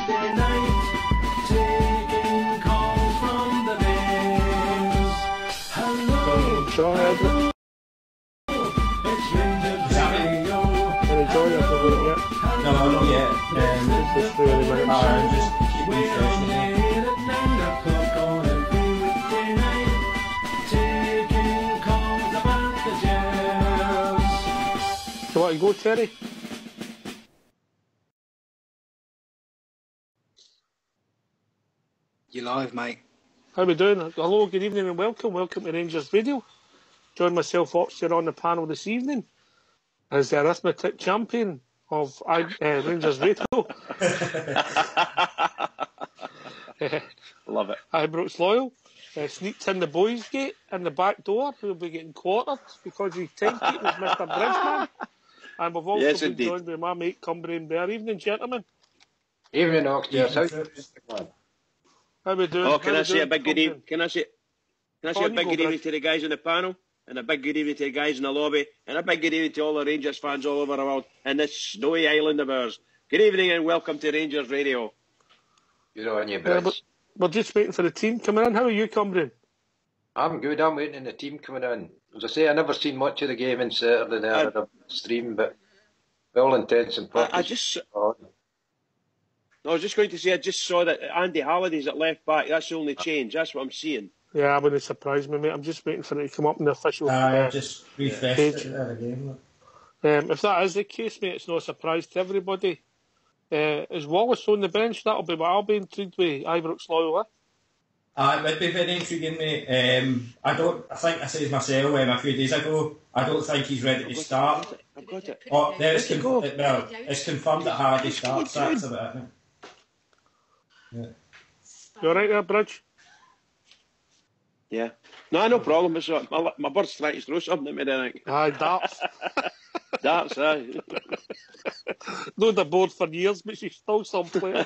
weekday night, taking calls from the Bears. Hello, John, it's Rangers Radio. any John, I forgot it yet. No, not yet. Just 3 minutes. Just keep We're on refreshing. air at 9 o'clock on every weekday night, taking calls about the Jazz. So what, you go, Terry? You live, mate. How we doing? Hello, good evening and welcome. Welcome to Rangers Radio. Join myself, Oxford, on the panel this evening as the arithmetic champion of Rangers Radio. Love it. Ibrox Loyal. Sneaked in the boys' gate in the back door. We'll be getting quartered because his timekeeper is Mr. Bridgman. And we've also Yes, been indeed. joined by my mate Cumbrian Bear. Evening, gentlemen. Evening, Oxford. How we doing? Oh, can How I we say a doing, big good Cumbrian? evening? Can I say On a you big go, good evening Brad. to the guys in the panel, and a big good evening to the guys in the lobby, and a big good evening to all the Rangers fans all over the world in this snowy island of ours. Good evening and welcome to Rangers Radio. You're on your Yeah, best. we're just waiting for the team coming in. How are you, Cumbrian? I'm good. I'm waiting on the team coming in. As I say, I never seen much of the game on Saturday there at the stream, but for all intents and purposes. I was just going to say, I just saw that Andy Halliday's at left back. That's the only change. That's what I'm seeing. Yeah, I wouldn't surprise me, mate. I'm just waiting for it to come up in the official Just refreshed page. it there again. If that is the case, mate, it's no surprise to everybody. Is Wallace on the bench? That'll be what I'll be intrigued with. Ibrox Loyal, eh? It would be very intriguing, mate. I think I said myself a few days ago, I don't think he's ready to start. I've got it. Oh, there it's, it's confirmed that Hardy starts. That's about it, mate. Yeah. You alright there, Bridge? Yeah. No problem. It's all right. My bird's trying to throw something at me, I think. Aye, darts. That's aye. Known the board for years, but she's still some player.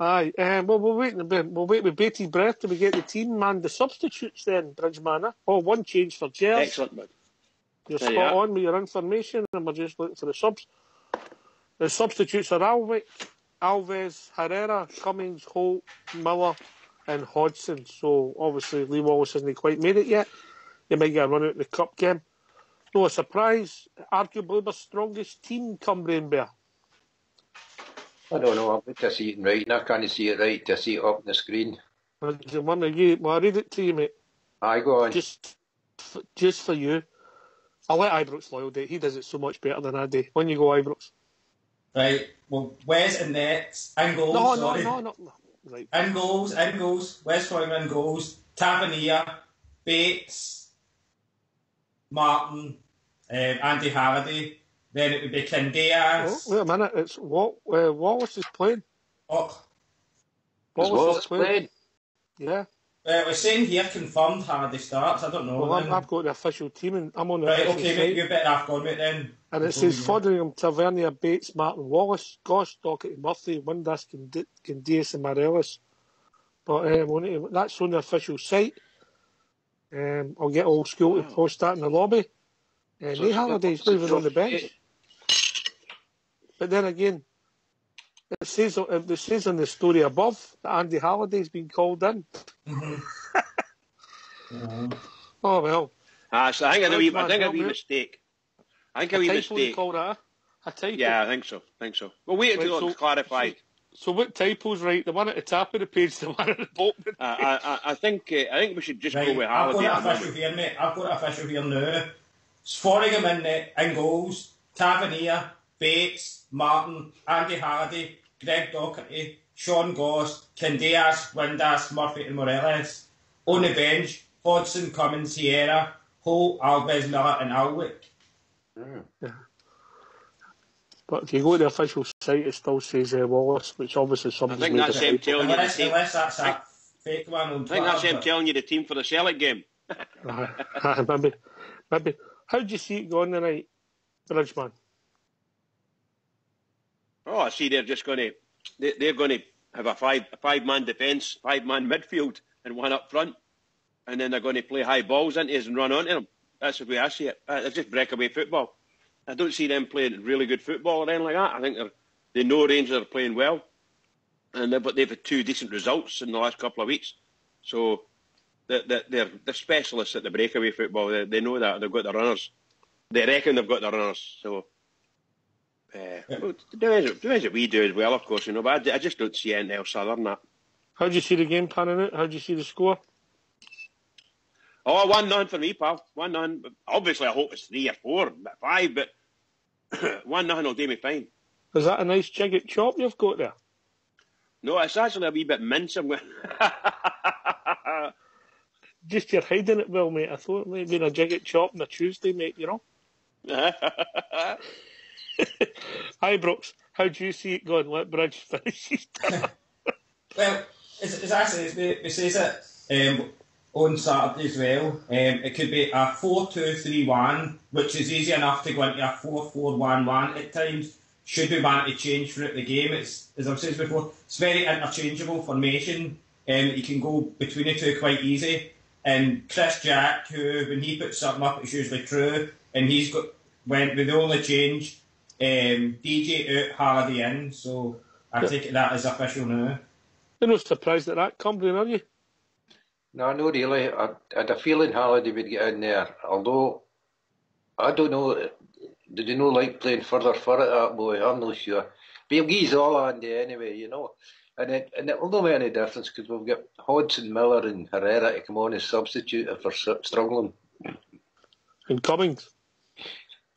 Aye, well, we'll wait with bated breath till we get the team, man. The substitutes then, Bridgeman. Eh? Oh, one change for Jers. Excellent, bud. You're There you spot are. on with your information, and we're just looking for the subs. The substitutes are Alves, Herrera, Cummings, Holt, Miller, and Hodgson. So obviously Lee Wallace hasn't quite made it yet. They might get a run out in the cup game. No surprise, arguably the strongest team, Cumbrian Bear. I don't know. I'm to see it right, and I can't see it right to see it up on the screen. Well, I'll read it to you, mate. Aye, go on. Just for you. I'll let Ibrox Loyal do it. He does it so much better than I do. When you go, Ibrox. Right, well, Wes in nets, in goals, No. Right. In goals, Wes Foyman in goals, Tavernier, Bates, Martin, Andy Halliday, then it would be Candeas. Oh, wait a minute. It's Wallace is playing. Oh, Wallace is playing. Yeah. we're saying here confirmed Halliday starts, I don't know. Well, then. I've got the official team, and I'm on the Right, official okay, site. mate, you better have gone, mate, then. And it says Foderingham, Tavernier, Bates, Martin, Wallace, Goss, Docherty, Murphy, Windass, Candias and Morelos. But that's on the official site. I'll get Old School to post that in the lobby. Lee Halliday's not even on the bench. But then again, it says on the story above that Andy Halliday's been called in. Oh, well. So I think a wee Bridgeman, mistake. I think a wee mistake. Called that, a typo. Yeah, I think so. We'll wait until it's clarified. So what typo's right? The one at the top of the page, the one at the bottom. I think we should just Right, go with I've Halliday. got it official here, mate. I've got it official here now. Sforingham in goals, Tavernier, Bates, Martin, Andy Halliday, Greg Docherty, Sean Goss, Candeas, Windass, Murphy and Morelos. On the bench, Hodgson, Cummins, Sierra, Holt, Alves, Miller and Alwick. Yeah. But if you go to the official site, it still says Wallace, which obviously I somebody's think made that's a him typo. telling you the Unless, team. unless that's that fake one on I think Twitter, that's him but- telling you the team for the Celtic game. Maybe. How do you see it going tonight, Bridgeman? Oh, I see they're just going to they're going to have a five-man defence, 5-man midfield, and one up front, and then they're going to play high balls into us and run onto them. That's the way I see it. It's just breakaway football. I don't see them playing really good football or anything like that. I think they know Rangers are playing well, but they've had 2 decent results in the last couple of weeks. So they're specialists at the breakaway football. They know that. They've got the runners. They reckon they've got the runners. So do as we do as well, of course, but I just don't see anything else other than that. How do you see the game panning out? How do you see the score? Oh, 1-0 for me, pal. 1-0. Obviously, I hope it's 3 or 4, 5, but 1-0 will do me fine. Is that a nice jigget chop you've got there? No, it's actually a wee bit mince. Just you're hiding it well, mate. I thought it might have been a jigget chop on a Tuesday, mate, Hi, Brooks. How do you see it going? Let Bridge finish his turn. Well, it's actually, we says it on Saturday as well. It could be a 4-2-3-1, which is easy enough to go into a 4-4-1-1 at times. Should we want to change throughout the game? It's, as I've said before, it's very interchangeable formation. You can go between the two quite easy. And Chris Jack, who when he puts something up, it's usually true. And he's went with the only change, DJ out, Hardy in. So I take it that is official now. You're not surprised at that, Cumbrian, are you? No, not really. I had a feeling Halliday would get in there. Although, I don't know, did he not like playing further for it, that boy? I'm not sure. But he'll give his all Andy anyway, And it will not make any difference because we've got Hodgson, Miller and Herrera to come on as substitute if we're struggling. And Cummings.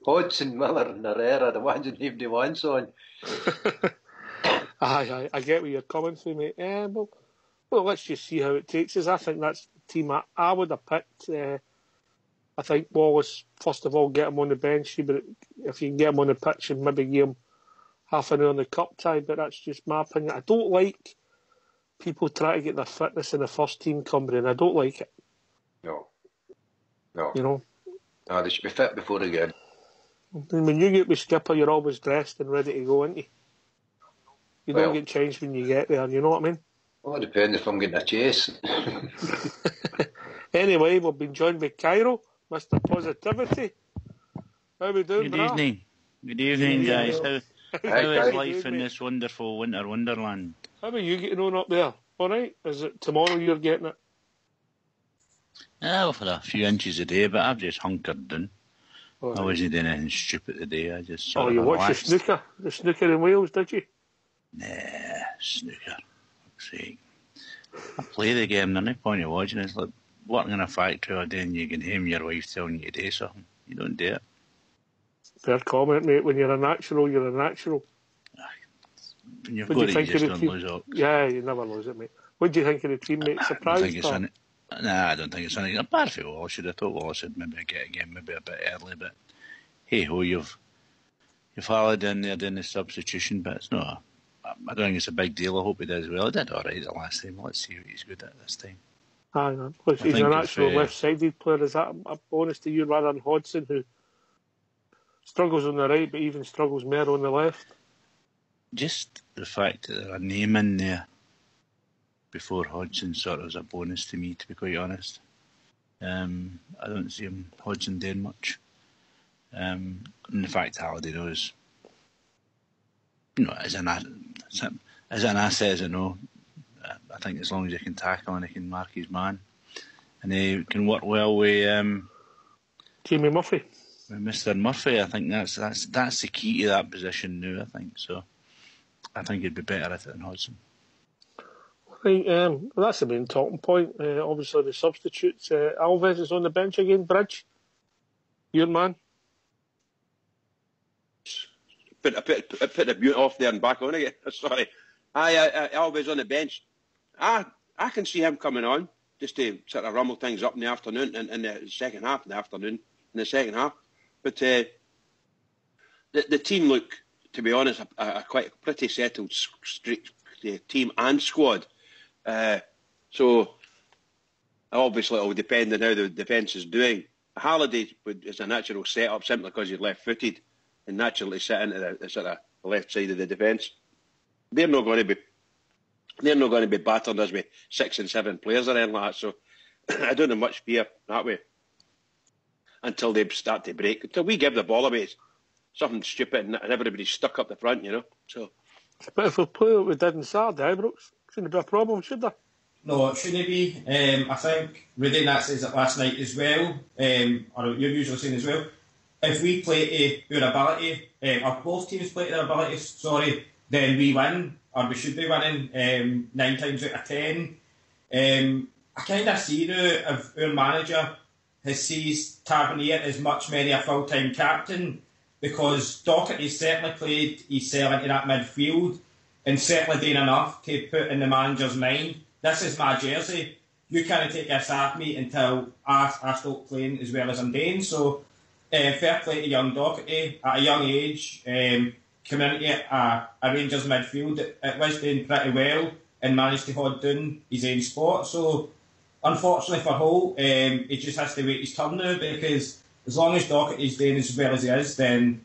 Hodgson, Miller and Herrera, the ones that nobody wants on. Aye, I get where you're coming from, mate. Well, let's just see how it takes us. I think that's the team I would have picked. I think Wallace, first of all, get him on the bench, but if you can get him on the pitch and maybe give him half an hour on the cup tie, but that's just my opinion. I don't like people trying to get their fitness in the first team, Cumbrian. I don't like it. No. No, they should be fit before they get in. And when you get with skipper, you're always dressed and ready to go, aren't you? You don't get changed when you get there, you know what I mean? Well, it depends if I'm getting a chase. Anyway, we've been joined by Cairo, Mr. Positivity. How are we doing, Good evening. Good evening, guys. How is life in this wonderful winter wonderland? How are you getting on up there? All right? Is it tomorrow you're getting it? For a few inches a day, but I've just hunkered down. Right. I wasn't doing anything stupid today. I just sort Oh, of you watched relaxed. the snooker in Wales, did you? Nah, snooker. Fuck's sake. I play the game, there's no point in watching it. It's like working in a factory all day and you can home your wife telling you to do something. You don't do it. Fair comment, mate. When you're a natural, you're a natural. When you've What got do it, you you think just of the don't team? lose up. Yeah, you never lose it, mate. What do you think of the team, mate? I don't Surprised? think it's or? I don't think it's anything. Apart from Wallace, I thought Wallace would maybe get a game maybe a bit early, but hey ho, you've Halliday in there doing the substitution, but it's not. I don't think it's a big deal. I hope he does well. He did all right the last time. Let's see what he's good at this time. Aye, man. Look, I he's think an if, actual left-sided player. Is that a bonus to you rather than Hodgson, who struggles on the right but even struggles more on the left? Just the fact that there's a name in there before Hodgson sort of was a bonus to me, to be quite honest. I don't see Hodgson doing much. And the fact Halliday knows, as an asset, as I know, I think as long as he can tackle and he can mark his man, and he can work well with Jamie Murphy. With Mr. Murphy, I think that's the key to that position now. I think so. I think he'd be better at it than Hodgson. Right, that's the main talking point. Obviously, the substitutes. Alves is on the bench again. Bridge, your man. Put the mute off there and back on again. Sorry. Always on the bench. I can see him coming on just to sort of rumble things up in the afternoon, in the second half, But the team look, to be honest, a quite pretty settled team and squad. So obviously it will depend on how the defence is doing. Halliday is a natural set-up simply because he's left-footed and naturally sit into the sort of left side of the defence. They're not going to be battered as with 6 and 7 players or anything like that. So I don't have much fear that way until they start to break. Until we give the ball away, something stupid and everybody's stuck up the front, So But if we play what we did on Saturday, Brooks, shouldn't be a problem, should there? No, it shouldn't be. I think Rudy Nat says it last night as well, or you're usually saying as well. If we play to our ability, or both teams play to their abilities, then we win, or we should be winning 9 times out of 10. I kind of see now if our manager has seized Tavernier as much maybe a full-time captain, because Docherty's certainly played his cell into that midfield and certainly doing enough to put in the manager's mind, this is my jersey. You can't take this off me until I stop playing as well as I'm doing. So, fair play to young Docherty at a young age, coming into a Rangers midfield. It was doing pretty well and managed to hold down his own spot. So, unfortunately for Hull, he just has to wait his turn now, because as long as Docherty's doing as well as he is, then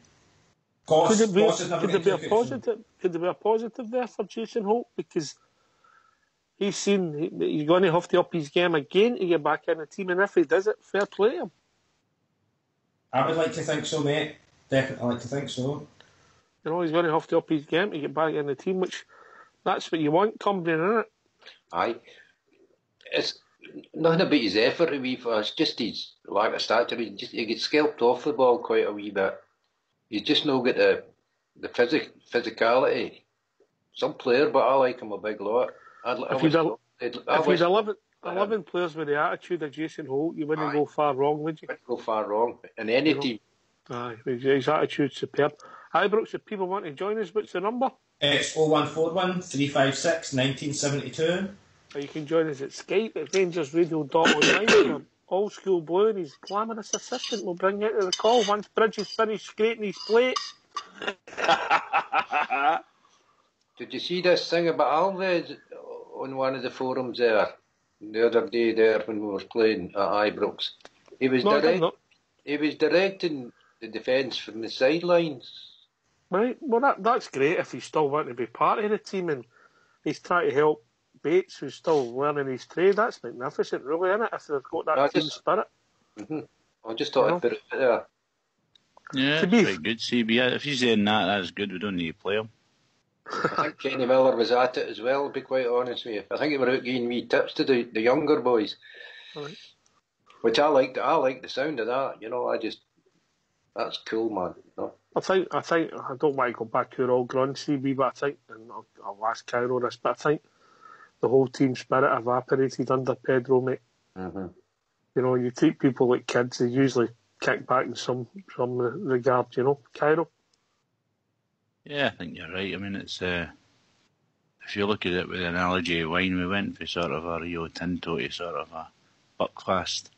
Cost is never could going there to be a positive? Could there be a positive there for Jason Holt? Because he's seen he's going to have to up his game again to get back in the team, and if he does it, fair play him. I would like to think so, mate. Definitely like to think so. He's going to have to up his game to get back in the team, which that's what you want, Cumbrian, isn't it? Aye. It's nothing about his effort a wee bit, it's just his lack of stature. He gets scalped off the ball quite a wee bit. He's just not got the physicality. Some player, but I like him a big lot. If you'd 11 players with the attitude of Jason Holt, you wouldn't go far wrong, would you? Go far wrong in any team. Aye, his attitude's superb. Aye, Brooks, if people want to join us, what's the number? It's 0141 356 1972. Or you can join us at Skype at rangersradio.online. Old School Blue and his glamorous assistant will bring you to the call once Bridge has finished scraping his plate. Did you see this thing about Alves on one of the forums there the other day there when we were playing at Ibrox? He was directing the defence from the sidelines. Right, well that's great if he's still wanting to be part of the team and he's trying to help Bates, who's still learning his trade. That's magnificent, really, isn't it? If they've got that team spirit. Mm-hmm. I just thought I'd put it there. Yeah, it's very good, CB. If he's saying that's good. We don't need to play him. I think Kenny Miller was at it as well, to be quite honest with you. I think he were out giving me tips to the younger boys. Right. Which I liked. I like the sound of that. That's cool, man. I think I don't want to go back to your old grunt, CB, but I think, and I'll ask Cairo this, but I think the whole team spirit evaporated under Pedro, mate. Mm-hmm. You treat people like kids, they usually kick back in some regard, Cairo? Yeah, I think you're right. I mean, it's if you look at it with the analogy of wine, we went from sort of a Rio Tinto to sort of a Buckfast,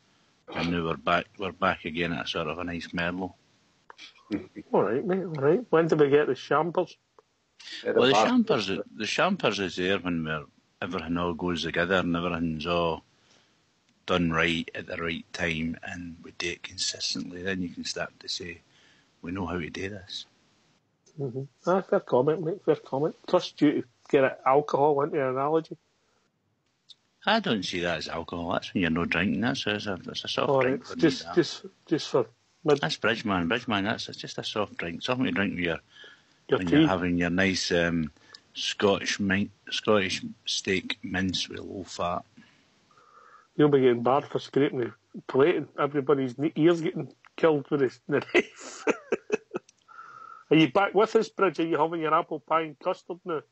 and now we're back again at sort of a nice Merlot. All right, mate, all right. When do we get the champers? Well, the champers is there when everything all goes together and everything's all done right at the right time and we do it consistently. Then you can start to say, we know how to do this. Mm-hmm. Fair comment, mate, fair comment. Trust you to get alcohol into your analogy. I don't see that as alcohol. That's when you're not drinking. That's a soft drink. Right. Just for mid. That's Bridgeman. That's just a soft drink. Something to drink with your when tea. You're having your nice Scottish steak mince with low fat. You'll be getting barred for scraping the plate and everybody's ears getting killed with the knife. Are you back with us, Bridge? Are you having your apple pie and custard now?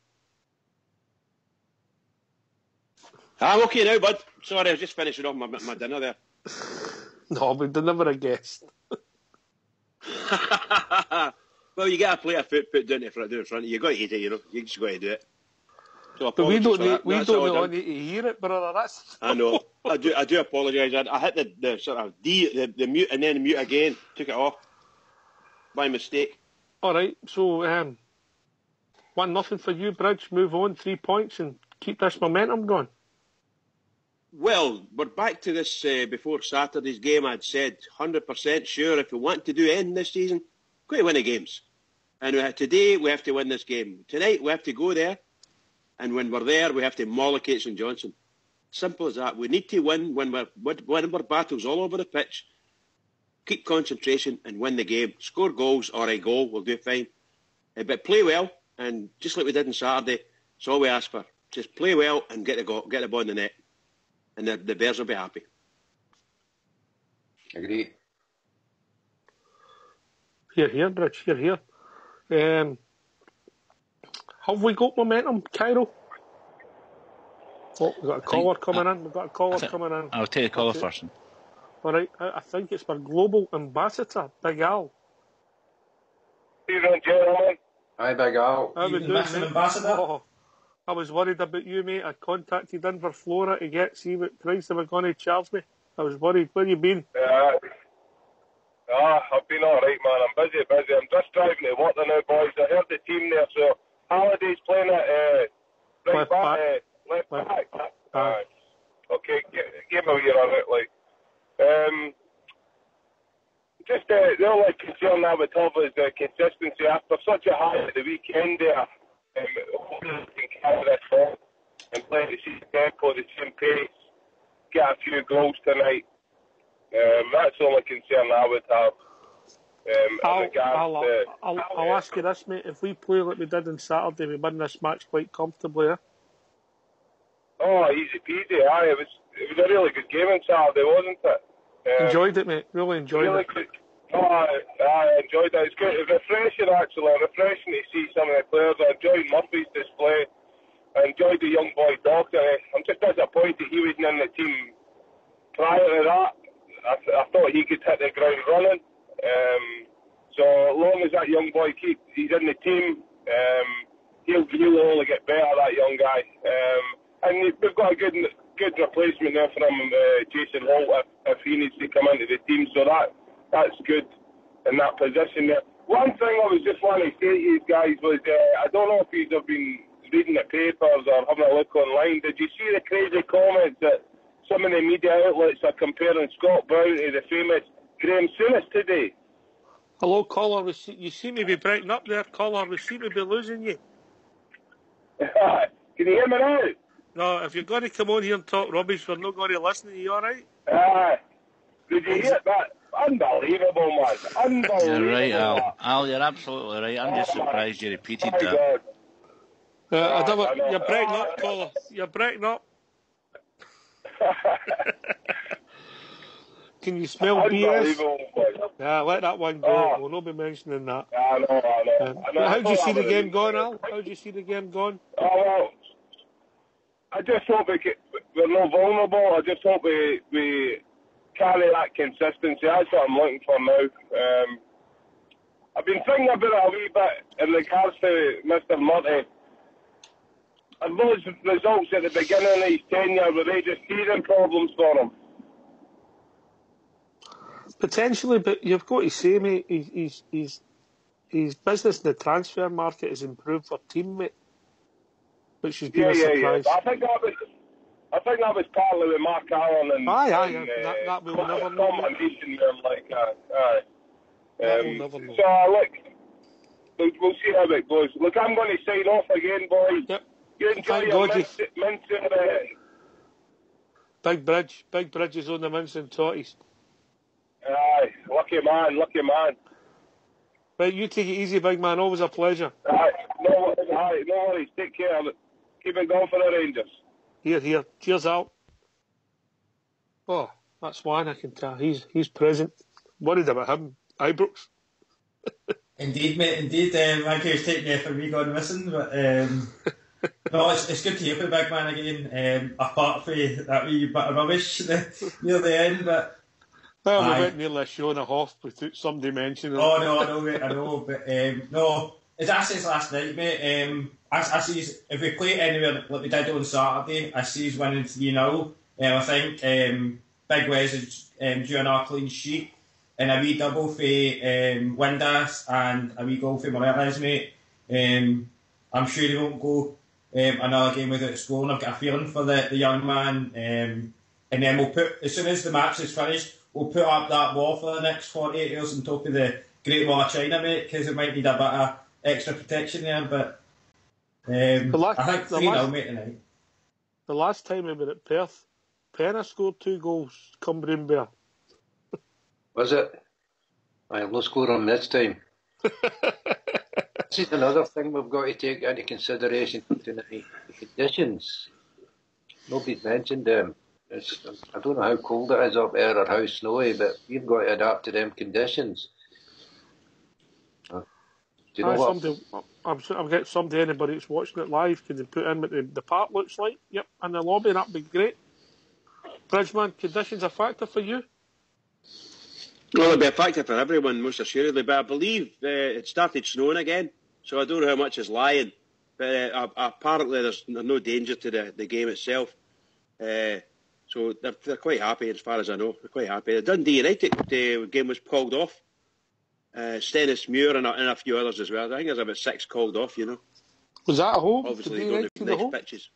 I'm okay now, bud. Sorry, I was just finishing off my dinner there. No, we never a guest. Well, you get a plate of food put down in front of you. You've got to eat it, You just got to do it. So but we don't need to hear it, brother. That's I know. I do apologise. I hit the sort of the mute and then mute again. Took it off by mistake. All right. So 1-0 for you, Bridge. Move on, 3 points, and keep this momentum going. Well, we're back to this before Saturday's game. I'd said 100% sure if we want to do anything this season, we've got to win the games. And today we have to win this game. Tonight we have to go there, and when we're there, we have to mollocate St Johnstone. Simple as that. We need to win when we're battles all over the pitch. keep concentration and win the game. Score goals or a goal will do fine. But play well, and just like we did on Saturday, it's all we ask for. Just play well and get the ball in the net. And the Bears will be happy. Agree. Here, Bridge, here. Have we got momentum, Cairo? Oh, we've got a caller coming in. I'll take a caller first. All right, I think it's our global ambassador, Big Al. Evening, gentlemen. Hi, Big Al. How we Evening, doing, Mr. mate? Ambassador. Oh, I was worried about you, mate. I contacted Inverflora to see what price they were going to charge me. I was worried. Where you been? I've been all right, man. I'm busy. I'm just driving to work now, boys. I heard the team there, so Halliday's playing at Left back. Left Left back. back. Okay, give me a year on it, like. Just the only concern I would have is the consistency after such a high at the weekend there. Hopefully they can carry this on and play the same tempo, the same pace, get a few goals tonight. That's the only concern I would have. I'll ask you this, mate. If we play like we did on Saturday, we win this match quite comfortably, eh? Oh, easy peasy. It was a really good game on Saturday, wasn't it? Enjoyed it, mate. Really enjoyed it. Good. Oh, I enjoyed it. It's good. It's refreshing, actually. Refreshing to see some of the players. I enjoyed Murphy's display. I enjoyed the young boy Doctor. I'm just disappointed he wasn't in the team prior to that. I thought he could hit the ground running. So as long as that young boy he's in the team, he'll only get better, that young guy. And we've got a good replacement there for him, Jason Holt, if he needs to come into the team. So that's good in that position there. One thing I was just wanting to say to you guys was, I don't know if you have been reading the papers or having a look online. Did you see the crazy comments that some of the media outlets are comparing Scott Brown to the famous Graham Souness today? Hello, caller. You seem to be breaking up there, caller. We seem to be losing you. Can you hear me now? No, if you're going to come on here and talk rubbish, we're not going to listen to you, all right? Did you hear that? Unbelievable, man. Unbelievable. You're right, Al. Al, you're absolutely right. I'm just surprised you repeated that. You're breaking up, caller. You're breaking up. Can you smell BS? Yeah, let that one go. We'll not be mentioning that. I know. How do you see the game going, Al? How do you see the game going? Oh, well, I just hope we're not vulnerable. I just hope we carry that consistency. That's what I'm looking for now. I've been thinking about it a wee bit in regards to Mr. Murray. Are those results at the beginning of his tenure, were they just teething problems for him? Potentially, but you've got to say, mate, his business in the transfer market has improved for teammate, which has been a surprise. Yeah. I think that was partly with Mark Allen and that we'll never know. Combination like that. Aye. We'll never know. So look, we'll see how it goes. Look, I'm going to sign off again, boys. Yep. You enjoy your mince. Big Bridge is on the mince and totties. Aye, lucky man. Right, you take it easy, big man. Always a pleasure. Aye, no worries. Take care. Keep it going for the Rangers. Here. Cheers out. Oh, that's one I can tell. He's present. Worried about him. Ibrox. Indeed, mate. Indeed. Thank you for taking me for me going missing. But no, it's good to hear from the big man again. Apart from that wee bit of rubbish near the end, but. Well, we went nearly a show and a half without somebody mentioning it. Oh, no, I know, mate, I know. But, no, as I said last night, mate, I see if we play anywhere like we did on Saturday, I see us winning 3-0. I think Big Wes is due another clean sheet and a wee double for Windass and a wee goal for Morelos, mate. I'm sure he won't go another game without scoring. I've got a feeling for the young man. And then we'll put, as soon as the match is finished, we'll put up that wall for the next 48 years on top of the Great Wall of China, mate, because it might need a bit of extra protection there, but I think 3-0, mate, tonight. The last time we were at Perth, Penna scored 2 goals, Cumbrian Bear. Was it? I'll no score on this time. This is another thing we've got to take into consideration tonight. The conditions. Nobody's mentioned them. I don't know how cold it is up there or how snowy, but we've got to adapt to them conditions. Do you know what? I'll get somebody, anybody that's watching it live, can they put in what the park looks like? Yep, in the lobby, that'd be great. Bridgeman, conditions a factor for you? Well, it'll be a factor for everyone, most assuredly, but I believe it started snowing again, so I don't know how much is lying. But apparently there's no danger to the game itself. So they're quite happy as far as I know. They're quite happy. The Dundee United game was called off. Stennismuir and a few others as well. I think there's about 6 called off, you know. Was that at home? Obviously, they don't have nice pitches.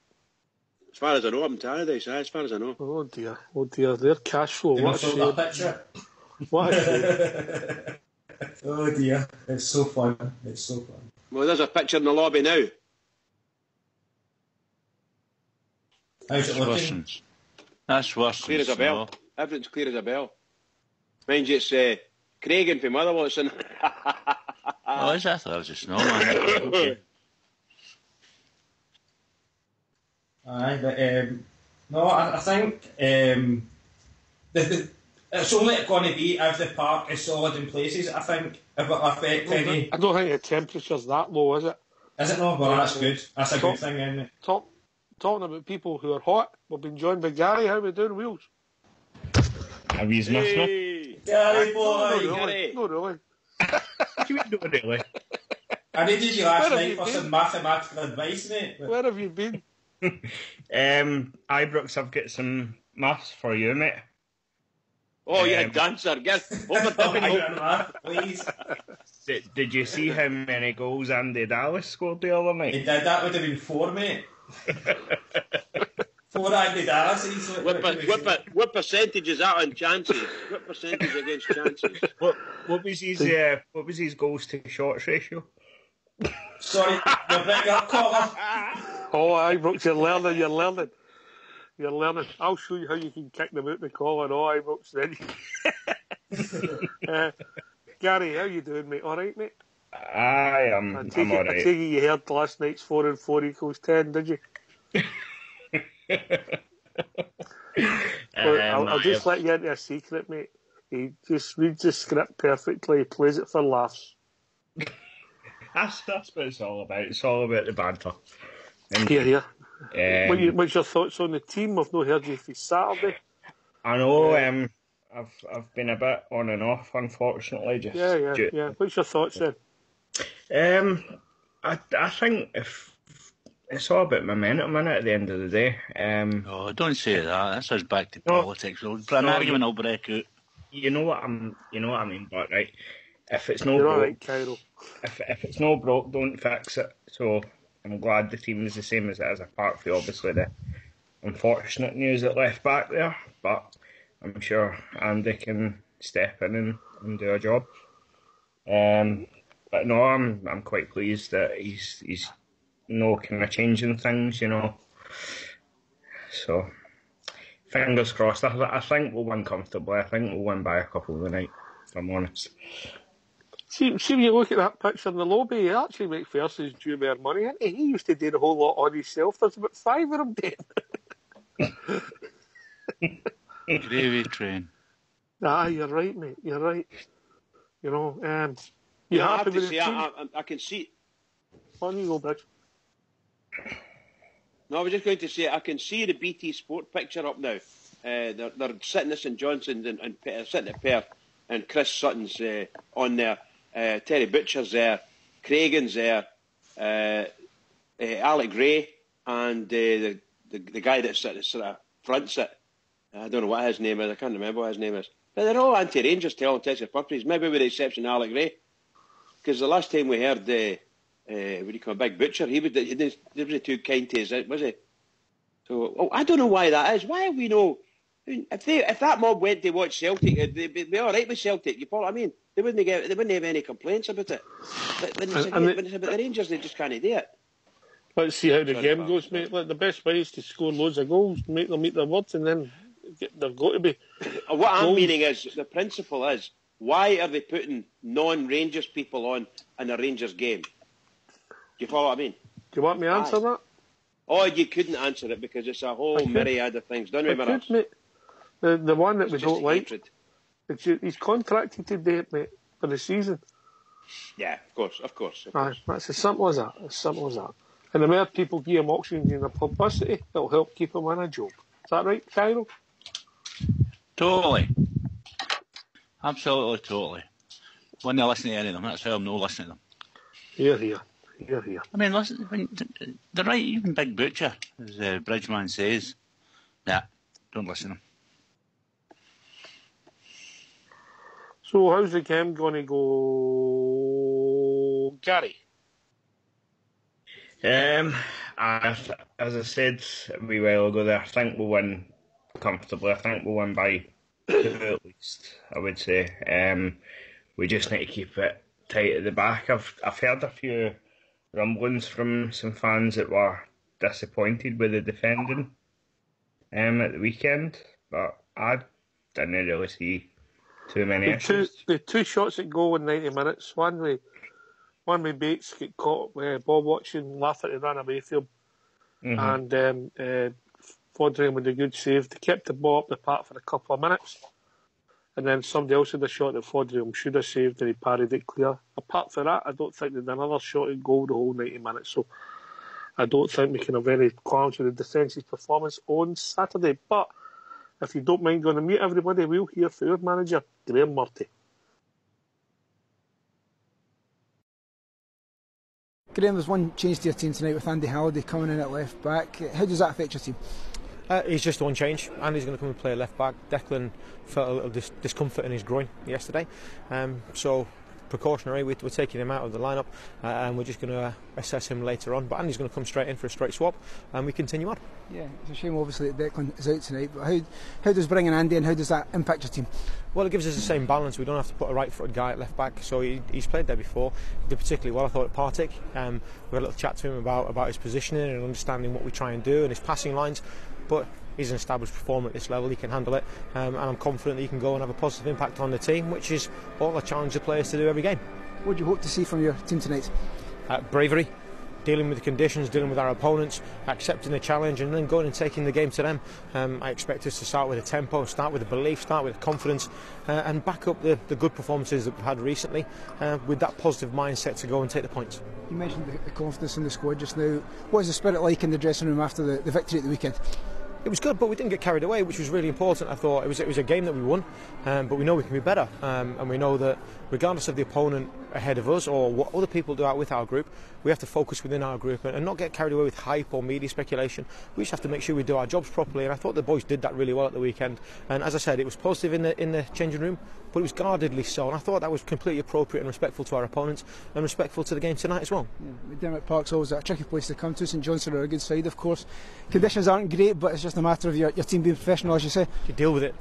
As far as I know, I'm in Tannadice, as far as I know. Oh dear, their cash flow. What a shame. What a shame. Oh dear, it's so fun. Well, there's a picture in the lobby now. How's it looking? That's worse. Clear as a bell. Everything's clear as a bell. Mind you, it's Craig from Motherwell. Oh, is that? I thought it was a snowman. Okay. Aye, but no, I think it's only going to be if the park is solid in places. I think if it affect any. I don't think the temperature's that low, is it? Is it not? Well, that's good. That's a good thing, isn't it? Talking about people who are hot, we've been joined by Gary. How are we doing, Wheels? Have you missed me? Gary boy! Not really. What do you mean, not really? I needed you last night for some mathematical advice, mate. Where have you been? Ibrox, I've got some maths for you, mate. Oh, yeah, dancer. Get over please. Did you see how many goals Andy Dallas scored the other night? He did. That would have been 4, mate. 4 Andy Dallas. What percentage is that on chances? What percentage against chances? What was his goals to shots ratio? Sorry, you're bringing up Colin. Oh, Ibrox, you're learning. I'll show you how you can kick them out the collar. Oh, Ibrox, then. Gary, how you doing, mate? All right, mate? I'm all right. I take it you heard last night's 4 and 4 equals 10, did you? I'll just let you into a secret, mate. He just reads the script perfectly. He plays it for laughs. That's what it's all about. It's all about the banter. Here. What's your thoughts on the team? I've not heard you for Saturday. I know. I've been a bit on and off, unfortunately. Yeah. What's your thoughts then? I think if it's all about momentum in it at the end of the day. Oh, don't say that. That sounds back to politics. An argument will break out. You know what I mean, but right. If it's no You're broke, all right, Cairo. If it's no broke, don't fix it. So I'm glad the team is the same as it is, apart from obviously the unfortunate news at left back there. But I'm sure Andy can step in and do a job. But no, I'm quite pleased that he's no kind of changing things, you know. So fingers crossed. I think we'll win comfortably. I think we'll win by a couple of the night, if I'm honest. See when you look at that picture in the lobby, actually McPherson's due more money, isn't he? He used to do the whole lot on himself. There's about 5 of them doing. Gravy train. You're right, mate. You're right. You know, you're happy with the team? I can see. On you go, Bridge. No, I was just going to say I can see the BT Sport picture up now. They're sitting at St Johnstone and sitting at Perth, and Chris Sutton's on there. Terry Butcher's there, Cragen's there, Alec Gray, and the guy that sort of fronts it. I don't know what his name is. I can't remember what his name is. But they're all anti-Rangers to all intents and purposes. Maybe with the exception of Alec Gray, because the last time we heard what do you call Big Butcher, he wasn't too kind to us, was he? So I don't know why that is. Why have we no? If that mob went to watch Celtic, they'd be all right with Celtic. You follow what I mean? They wouldn't have any complaints about it. But when it's about the Rangers, they just can't do it. Let's see how the game goes, mate. Like, the best way is to score loads of goals, make them eat their words, and then they've got to be. What I'm meaning is, the principle is, Why are they putting non-Rangers people on in a Rangers game? Do you follow what I mean? Do you want me to answer that? Oh, you couldn't answer it because it's a whole myriad of things. Don't remember us. Mate. The one that we It's don't just like, hatred. he's contracted to date, mate, for the season. Yeah, of course. Aye, that's as simple as that. And the more people give him oxygen and publicity, it'll help keep him in a job. Is that right, Cairo? Totally. Absolutely, totally. When they listen to any of them, that's how I'm not listening to them. Here. I mean, listen, they're right, even Big Butcher, as Bridgeman says. Nah, don't listen to them. So how's the game going to go, Gary? As I said a wee while ago there, I think we'll win comfortably. I think we'll win by 2 at least, I would say. We just need to keep it tight at the back. I've heard a few rumblings from some fans that were disappointed with the defending at the weekend, but I didn't really see too many issues. The two shots at goal in 90 minutes. One with Bates get caught ball watching, Lafferty ran away from him, and Foderingham with a good save. They kept the ball up the park for a couple of minutes, and then somebody else had a shot that Foderingham should have saved, and he parried it clear. Apart from that, I don't think there's another shot at goal the whole 90 minutes. So I don't think we can have any qualms with the defensive performance on Saturday. But if you don't mind going to meet everybody, we'll hear from your manager, Graham Murty. Graham, there's one change to your team tonight with Andy Halliday coming in at left back. How does that affect your team? He's just one change. Andy's going to come and play left back. Declan felt a little discomfort in his groin yesterday, so precautionary. We're taking him out of the lineup, and we're just going to assess him later on. But Andy's going to come straight in for a straight swap, and we continue on. Yeah, it's a shame obviously that Declan is out tonight, but how does bringing Andy in, how does that impact your team? Well, it gives us the same balance. We don't have to put a right-footed guy at left back, so he's played there before. He did particularly well, I thought, at Partick. We had a little chat to him about his positioning and understanding what we try and do and his passing lines, but he's an established performer at this level. He can handle it, and I'm confident that he can go and have a positive impact on the team, which is all I challenge the players to do every game. What do you hope to see from your team tonight? Bravery, dealing with the conditions, dealing with our opponents, accepting the challenge, and then going and taking the game to them. I expect us to start with a tempo, start with a belief, start with confidence, and back up the good performances that we've had recently with that positive mindset to go and take the points. You mentioned the confidence in the squad just now. What is the spirit like in the dressing room after the victory at the weekend? It was good, but we didn't get carried away, which was really important. I thought it was a game that we won, but we know we can be better, and we know that regardless of the opponent ahead of us or what other people do out with our group, we have to focus within our group and not get carried away with hype or media speculation. We just have to make sure we do our jobs properly, and I thought the boys did that really well at the weekend. And as I said, it was positive in the changing room, but it was guardedly so, and I thought that was completely appropriate and respectful to our opponents and respectful to the game tonight as well. Yeah, Dermot Park's always a tricky place to come to. St Johnstone are a good side, of course. Conditions aren't great, but it's just a matter of your team being professional, as you say. You deal with it.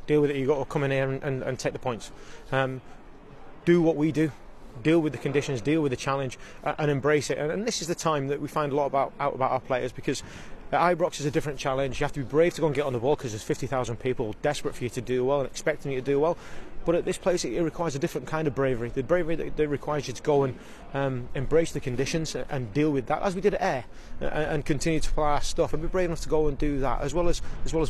You've got to come in here and take the points. Do what we do. Deal with the conditions, deal with the challenge, and embrace it. And this is the time that we find a lot about our players, because at Ibrox is a different challenge. You have to be brave to go and get on the ball because there's 50,000 people desperate for you to do well and expecting you to do well. But at this place, it requires a different kind of bravery. The bravery that requires you to go and embrace the conditions and deal with that, as we did at Ayr, and continue to play our stuff and be brave enough to go and do that, as well as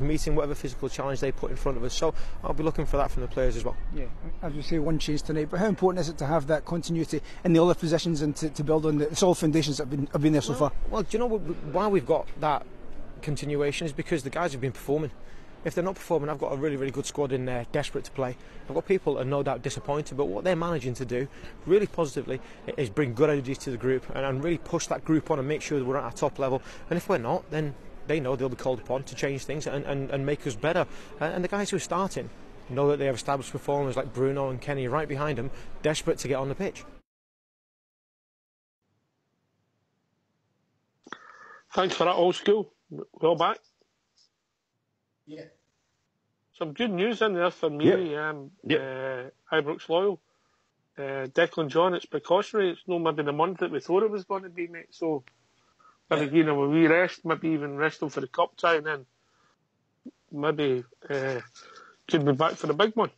meeting whatever physical challenge they put in front of us. So I'll be looking for that from the players as well. Yeah, as you say, one change tonight. But how important is it to have that continuity in the other positions and to build on the solid foundations that have been there so far? Well, do you know why we've got that continuation is because the guys have been performing. If they're not performing, I've got a really, really good squad in there, desperate to play. I've got people that are no doubt disappointed, but what they're managing to do, really positively, is bring good energy to the group and really push that group on and make sure that we're at our top level. And if we're not, then they know they'll be called upon to change things and make us better. And the guys who are starting know that they have established performers like Bruno and Kenny right behind them, desperate to get on the pitch. Thanks for that, old school. Well back. Yeah. Some good news in there for me. Ibrox Loyal. Declan John, it's precautionary. It's not maybe the month that we thought it was going to be, mate. So maybe give him a wee rest, maybe even rest him for the cup tie, and then maybe could be back for the big one.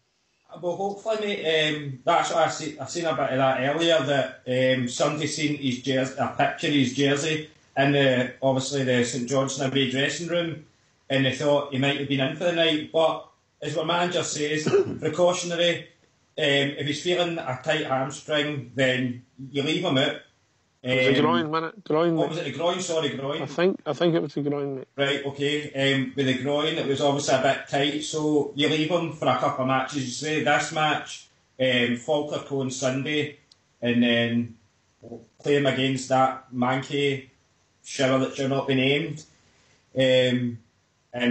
Well, hopefully, mate. That's what I seen a bit of that earlier. That somebody seen his jersey, a picture of his jersey in obviously the St Johnstone away dressing room, and they thought he might have been in for the night. But as our manager says, precautionary. If he's feeling a tight hamstring, then you leave him out. It was a groin, minute. Groin. What was it? The groin? Sorry, groin. I think it was the groin, mate. Right, okay. With the groin, it was obviously a bit tight, so you leave him for a couple of matches. You say this match, Falkirk on Sunday, and then play him against that Mankey shower that shall not be named. And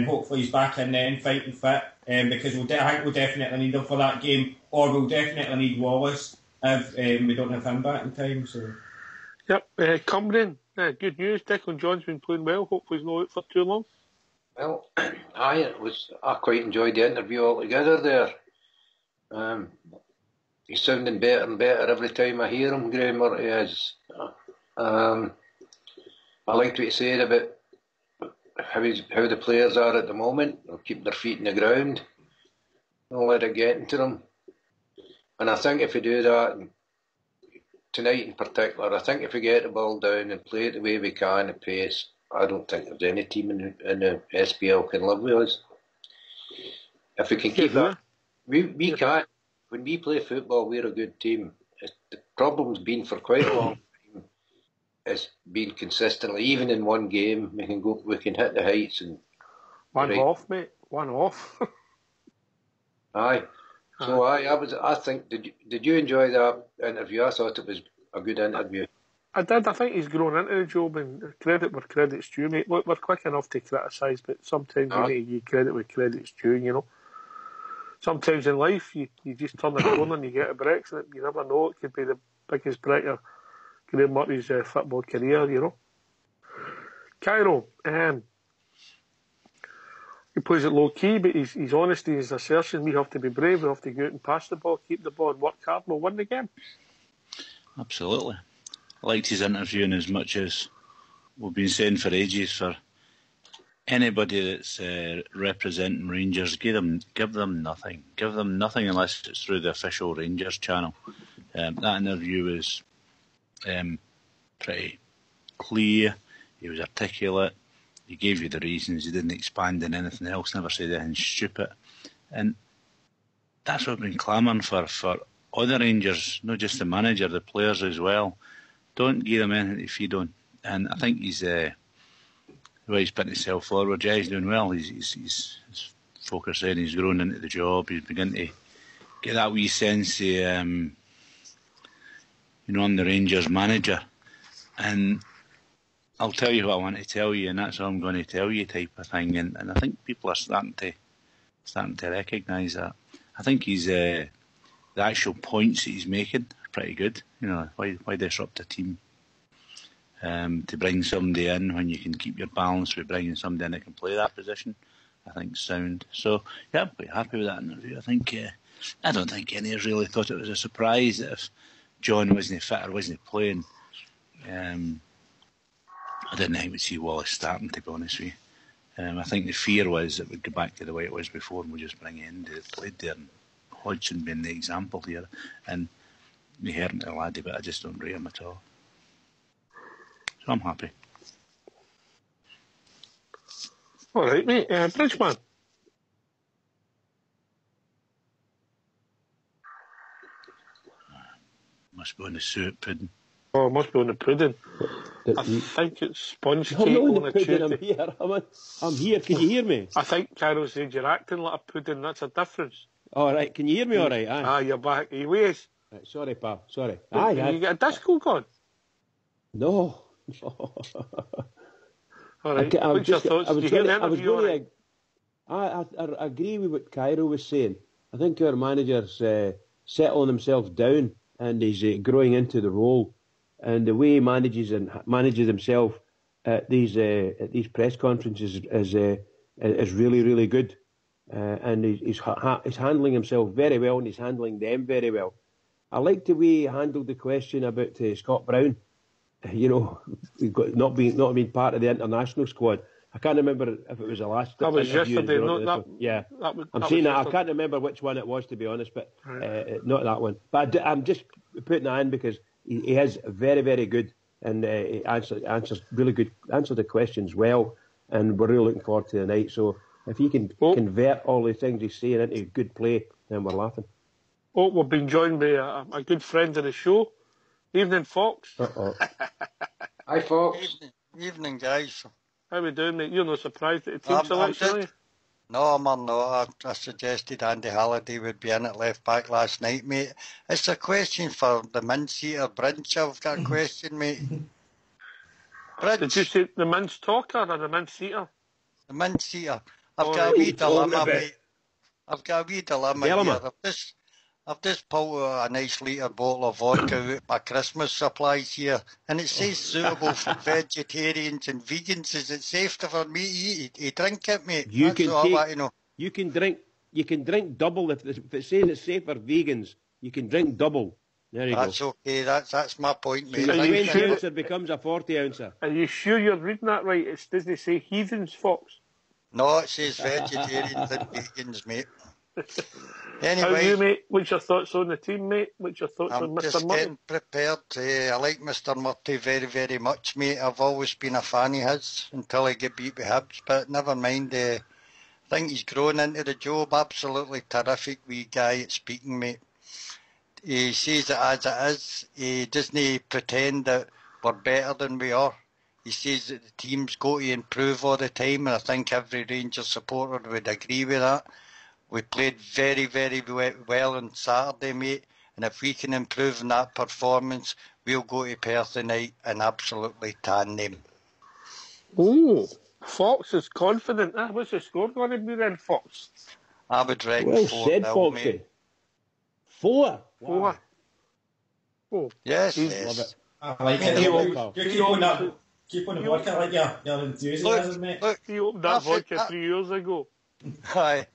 hopefully he's back in then, fighting fit, because I think we'll definitely need him for that game, or we'll definitely need Wallace if we don't have him back in time. So. Yep, Cumbrian. Good news. Declan John's been playing well. Hopefully he's not out for too long. Well, I quite enjoyed the interview altogether there. He's sounding better and better every time I hear him, Graham Murray is. I liked what he said about how the players are at the moment. They'll keep their feet in the ground. Don't let it get into them. And I think if we do that, tonight in particular, I think if we get the ball down and play it the way we can at pace, I don't think there's any team in the SPL can live with us. If we can keep that, we can't. When we play football, we're a good team. The problem's been for quite a long time. It's been consistently, even in one game, we can hit the heights and one off, mate. One off. Aye. So I think. Did you enjoy that interview? I thought it was a good interview. I did. I think he's grown into the job, and credit where credit's due, mate. Look, we're quick enough to criticise, but sometimes you need to give credit where credit's due. You know, sometimes in life you just turn the corner and you get a break. So you never know. It could be the biggest break of Graham Murray's football career. You know, Cairo. He plays it low key, but he's honesty, his assertion. We have to be brave. We have to go out and pass the ball, keep the ball, and work hard. We'll win the game. Absolutely. I liked his interviewing as much as we've been saying for ages. For anybody that's representing Rangers, give them nothing. Give them nothing unless it's through the official Rangers channel. That interview was pretty clear. He was articulate. He gave you the reasons. He didn't expand on anything else. Never said anything stupid. And that's what we've been clamouring for other Rangers, not just the manager, the players as well. Don't give them anything to feed on. And I think he's the way he's putting himself forward. Yeah, he's doing well. He's focused in. He's grown into the job. He's beginning to get that wee sense of, I'm the Rangers manager. And I'll tell you what I want to tell you, and that's what I'm going to tell you, type of thing. And I think people are starting to recognise that. I think he's the actual points that he's making are pretty good. You know, why disrupt a team to bring somebody in when you can keep your balance with bringing somebody in that can play that position? I think sound. So yeah, I'm quite happy with that interview. I think I don't think any of us really thought it was a surprise that if John wasn't fit or wasn't playing. I didn't think we'd see Wallace starting, to be honest with you. I think the fear was that we'd go back to the way it was before and we'd just bring in that played there, and Hodgson being the example here. And we heard him to the laddie, but I just don't rate him at all. So I'm happy. All right, mate. Bridgeman. Must be on the soup pudding. Oh, it must be on the pudding. I think it's sponge cake on a Tuesday. I'm here. I'm here. Can you hear me? I think Carol said you're acting like a pudding. That's a difference. All right. Can you hear me all right? Aye. You're back. Are you ways? Right, sorry, pal. Sorry. You get a disco going? No. All right. What's your thoughts? Did you hear the interview all right? I agree with what Cairo was saying. I think our manager's settling himself down and he's growing into the role. And the way he manages himself at these press conferences is really, really good. And he's handling himself very well, and he's handling them very well. I like the way he handled the question about Scott Brown. Not being part of the international squad. I can't remember if it was the last. That was interview yesterday. or No, this that, one. Yeah, I'm that saying was that. I yesterday. can't remember which one it was, to be honest, but Right. not that one. But I'm just putting that in because he is very, very good, and he answers really good, answered the questions well, and we're really looking forward to the night. So if he can convert all the things he's saying into good play, then we're laughing. Oh, we've been joined by a good friend of the show. Evening, Fox. Hi, Fox. Evening, guys. How we doing, mate? You're not surprised at the team I'm selection, are you? No, I'm not. I suggested Andy Halliday would be in at left back last night, mate. It's a question for the Mince-Eater Brinch. I've got a question, mate. Brinch. Did you say the mince talker or the mince eater? The Mince-Eater. I've All got right. a wee dilemma, mate. I've got a wee dilemma Dilemma. here. I've just pulled a nice litre bottle of vodka out of my Christmas supplies here, and it says suitable for vegetarians and vegans. Is it safe for me to drink it, mate? You That's can all I take. want to know. You can drink double if it says it's safe for vegans. You can drink double. There you That's go. okay. That's my point, So mate. your Are you 20 sure? ouncer becomes a 40 ouncer. Are you sure you're reading that right? It doesn't say heathens, Fox. No, it says vegetarians and vegans, mate. How are you, Anyway, mate? What's your thoughts on the team, mate? What's your thoughts on I'm Mr. just Murray? getting prepared. I like Mr. Murty very, very much, mate. I've always been a fan of his until I get beat with Hibs, but never mind. I think he's grown into the job. Absolutely terrific wee guy at speaking, mate. He sees it as it is. He doesn't pretend that we're better than we are. He says that the team's got to improve all the time, and I think every Rangers supporter would agree with that. We played very, very well on Saturday, mate, and if we can improve in that performance, we'll go to Perth tonight and absolutely tan them. Ooh, Fox is confident. What's the score going to be then, Fox? I would reckon Well 4-0, said, mate. Foxy. 4. Four. Oh, Yes, he's- yes. Love it. I like Love it. it, pal. You keep on that. Keep on the vodka, like your enthusiasm, mate. Look, he opened that vodka 3 years ago. Aye.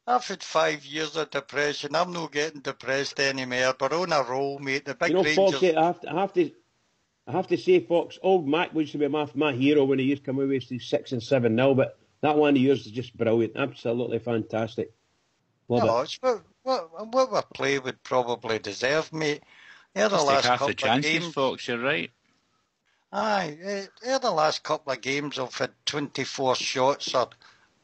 I've had 5 years of depression. I'm not getting depressed anymore. We're on a roll, mate. The big You know, Rangers. Foxy, I have to say, Fox, old Mac used to be my hero when he used to come away with 6 and 7-0, but that one of yours is just brilliant. Absolutely fantastic. Love No, it. it's what our play would probably deserve, mate. Here the Just take last half couple the of chances, games. Fox, you're right. Aye, here the last couple of games I've had 24 shots or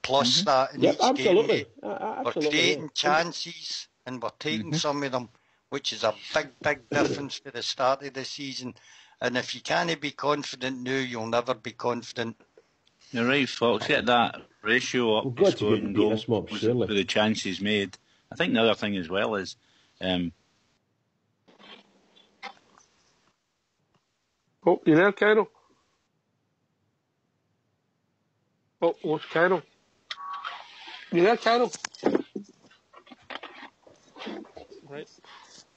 plus that in Yep, each game, absolutely. mate. We're Absolutely. creating Yeah. chances and we're taking some of them, which is a big, big difference to the start of the season. And if you can't be confident now, you'll never be confident. You're right, Fox. Get that ratio up We've to got to scoring beat goals this mob, surely. with the chances made. I think the other thing as well is Oh, you there, Carol? Oh, what's Carol? You there, Carol? Right.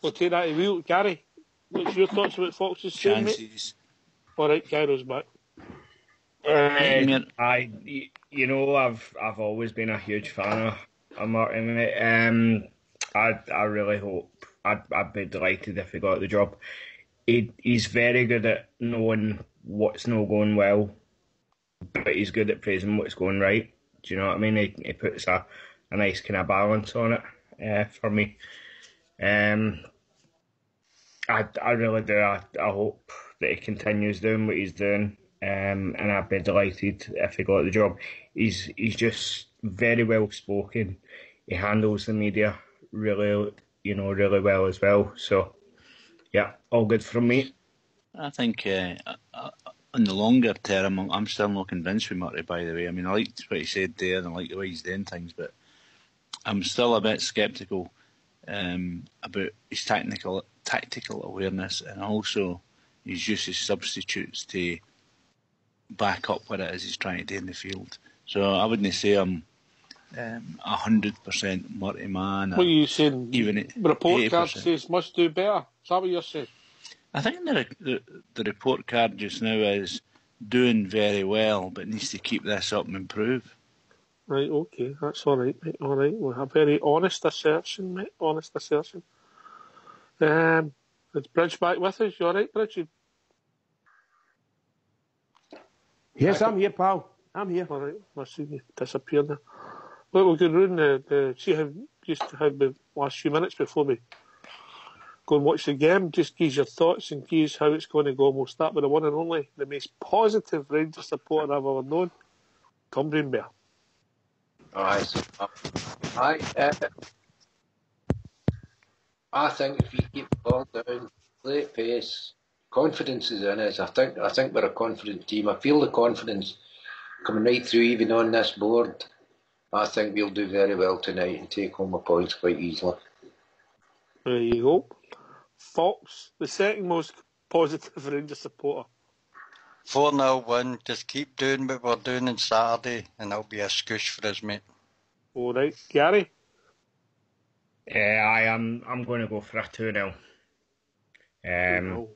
We'll take that to wheel. Gary, what's your thoughts about Fox's saying, mate? chances. All right, Carol's back. You know, I've always been a huge fan of Martin, mate. I really hope I'd be delighted if he got the job. He's very good at knowing what's not going well, but he's good at praising what's going right. Do you know what I mean? He puts a nice kind of balance on it for me. I really do. I hope that he continues doing what he's doing, and I'd be delighted if he got the job. He's just very well spoken. He handles the media really well as well. So, yeah, all good from me. I think in the longer term, I'm still not convinced with Murray, by the way. I mean, I liked what he said there and I like the way he's doing things, but I'm still a bit sceptical about his tactical awareness and also his use of substitutes to back up what it is he's trying to do in the field. So I wouldn't say I'm 100% Murray man. What are you saying? Even report card 80%. says must do better. Is that what you're saying? I think the report card just now is doing very well, but needs to keep this up and improve. Right, okay, that's all right, mate. All right, we'll have very honest assertion, mate. Honest assertion. Is Bridge back with us? You all right, Bridge? Yes, I'm here, pal. I'm here. All right, I see you disappeared there. Look, we're going round see how the last few minutes before we go and watch the game. Just give your thoughts and give how it's going to go. We'll start with the one and only, the most positive Rangers supporter I've ever known, Cumbrian Bear. Aye. I think if we keep the ball down, play at pace, confidence is in us. I think we're a confident team. I feel the confidence coming right through, even on this board. I think we'll do very well tonight and take home the points quite easily. There you go. Fox, the second most positive Rangers supporter. 4-0 win. Just keep doing what we're doing on Saturday, and it'll be a scoosh for us, mate. All right, Gary. I'm going to go for a 2-0. And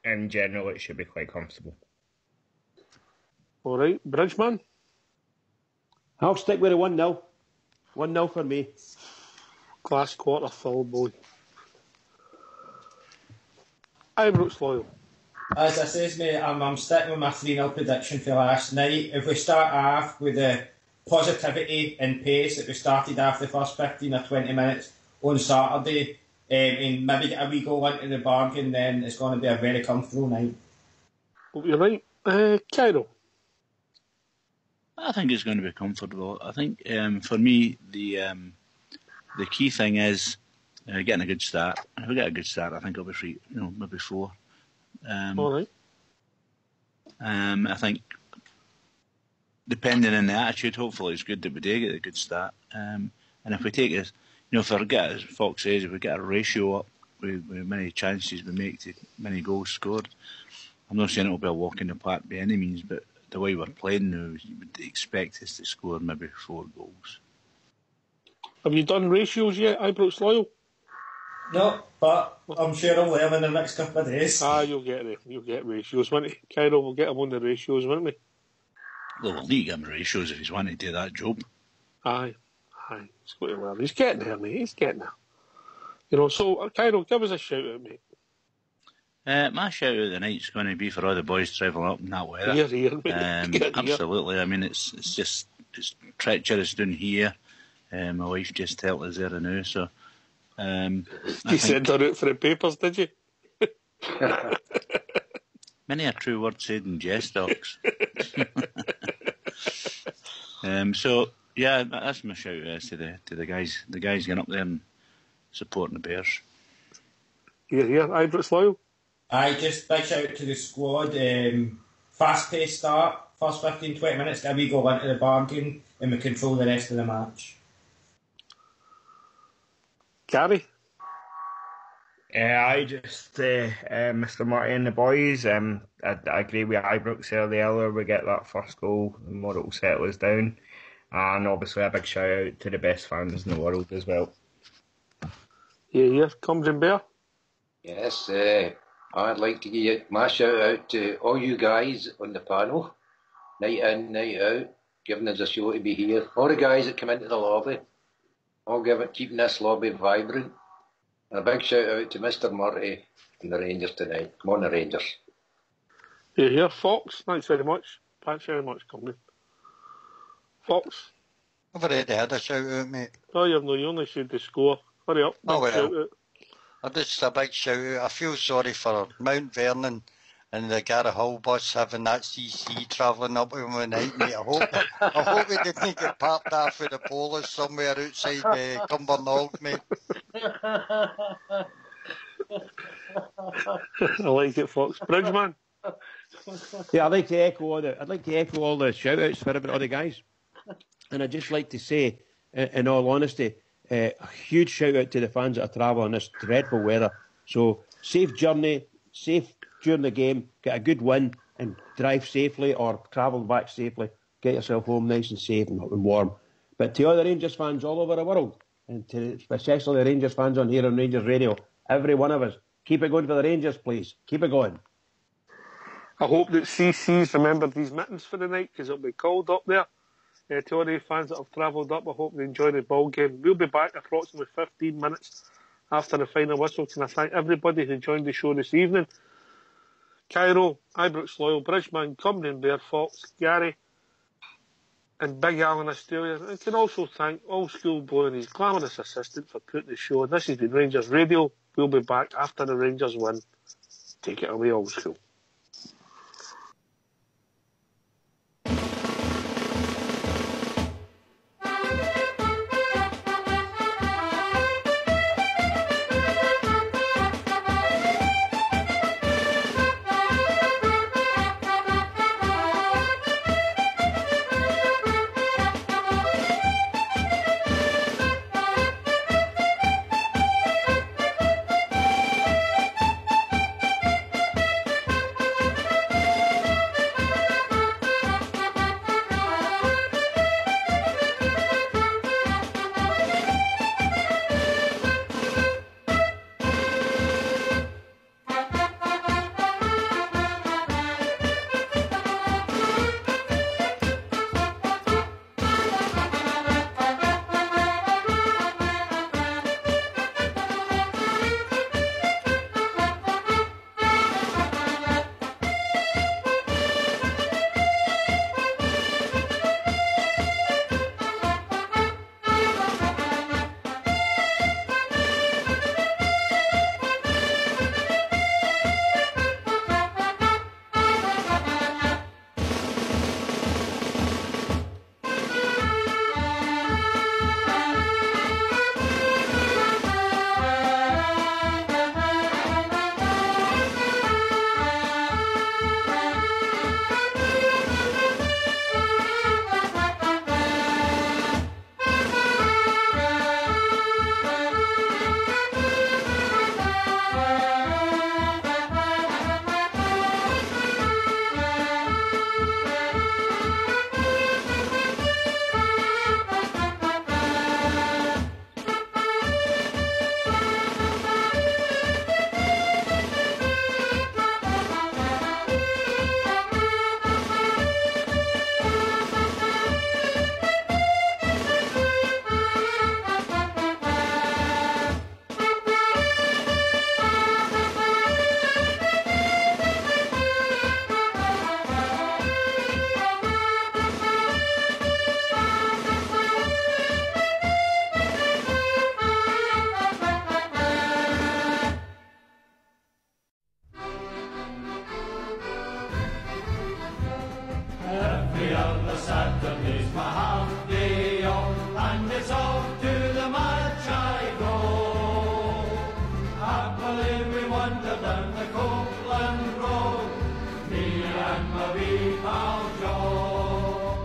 in general, it should be quite comfortable. All right, Bridgeman. I'll stick with a 1-0. 1-0 for me. Glass quarter full, boy. Ibrox Loyal. As I says, mate, I'm sticking with my 3-0 prediction for last night. If we start off with the positivity and pace that we started after the first 15 or 20 minutes on Saturday, and maybe get a wee goal into the bargain, then it's going to be a very comfortable night. Well, you're right. Cairo. I think it's going to be comfortable. I think for me the key thing is getting a good start. If we get a good start, I think it'll be free. Maybe 4. All right. I think depending on the attitude, hopefully it's good that we do get a good start. And if we take this, if we get, as Fox says, if we get a ratio up with many chances we make to many goals scored, I'm not saying it'll be a walk in the park by any means, but the way we're playing now, you would expect us to score maybe 4 goals. Have you done ratios yet, Ibrox Loyal? No, but I'm sure I'll learn in the next couple of days. You'll get ratios, won't you? Cairo will get him on the ratios, won't we? Well, we'll need to give him ratios if he's wanting to do that job. Aye. He's got to learn. He's getting there, mate. He's getting there. So, Cairo, give us a shout out, mate. My shout out tonight is going to be for all the boys travelling up in that weather. Here, mate. Absolutely. I mean, it's treacherous down here. My wife just told us there now, so. You sent her out for the papers, did you? Many a true word said in jest, Docs. So yeah, that's my shout out to the guys. The guys getting up there and supporting the Bears. Here, Ibrox Loyal. Just big shout out to the squad. Fast-paced start, first 15-20 minutes, get a wee goal into the bargain, and we control the rest of the match. Gary? Mr. Marty and the boys, I agree with Ibrox earlier. We get that first goal and more it will settle us down. And obviously a big shout out to the best fans in the world as well. Here, Cumbrian Bear. Yes, I'd like to give my shout out to all you guys on the panel, night in, night out, giving us a show to be here. All the guys that come into the lobby, keeping this lobby vibrant. And a big shout out to Mr. Murray and the Rangers tonight. Come on, the Rangers. Here, Fox. Thanks very much, Cumbrian. Fox. I've already had a shout out, mate. Oh, you only said the score. Hurry up. Oh, well. Just a big shout out. I feel sorry for Mount Vernon and the Gary Hull bus having that CC travelling up with one night, mate. I hope we didn't get parked off with the Polish somewhere outside Cumbernauld, mate. I like it, Fox. Bridgeman. Yeah, I'd like to echo all the shout outs for all the guys. And I'd just like to say, in all honesty, a huge shout out to the fans that are travelling this dreadful weather. So safe journey, safe during the game, get a good win and drive safely or travel back safely. Get yourself home nice and safe and warm. But to all the Rangers fans all over the world, and to especially the Rangers fans on here on Rangers Radio, every one of us, keep it going for the Rangers, please. Keep it going. I hope that CC's remembered these mittens for the night because it'll be cold up there. To all the fans that have travelled up, I hope they enjoy the ball game. We'll be back approximately 15 minutes after the final whistle. Can I thank everybody who joined the show this evening? Cairo, Ibrox Loyal, Bridgeman, Cumbrian Bear, Fox, Gary, and Big Al in Australia. And can also thank Old School Boy and his glamorous assistant for putting the show on. This has been Rangers Radio. We'll be back after the Rangers win. Take it away, Old School. Every other Saturday's my half day off, and it's off to the match I go. Happily we wander down the Copeland Road, me and my wee pal Joe.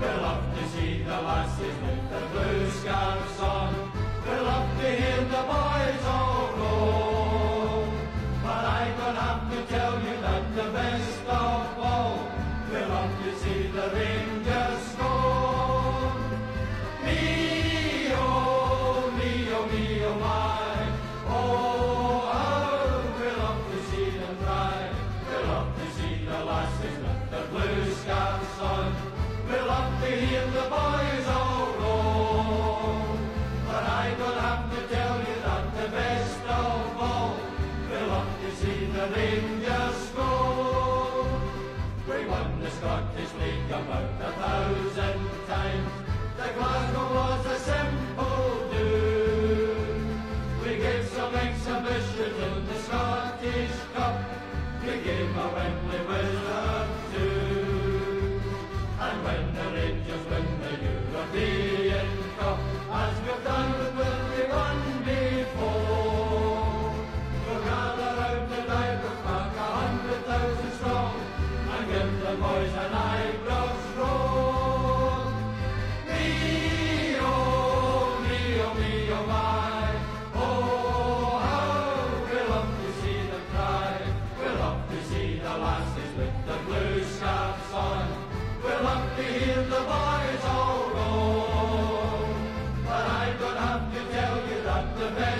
We love to see the lasses with the blue scarves on, we love to hear the boys all roll. But I don't have to tell you that the best of all, we love to see the Rangers score. Me, oh, my. Oh, how we love to see them try. We love to see the lasses with the blue scarves on. We love to hear the boys all roll. But I don't have to tell you that the best of all, we love to see the Rangers score. We won the Scottish League about 1,000 times. The Glasgow was a simple do. We gave some exhibition in the Scottish Cup. We gave a Wembley Wizard too. And when the Rangers win the European Cup, as we've done when we won before, we'll gather out the Divers Park 100,000 strong, and give the boys an eyebrows roll. Me, oh, my. Oh, how we love to see them cry. We love to see the lasses with the blue scarves on. We love to hear the boys all roll. But I don't have to tell you that the best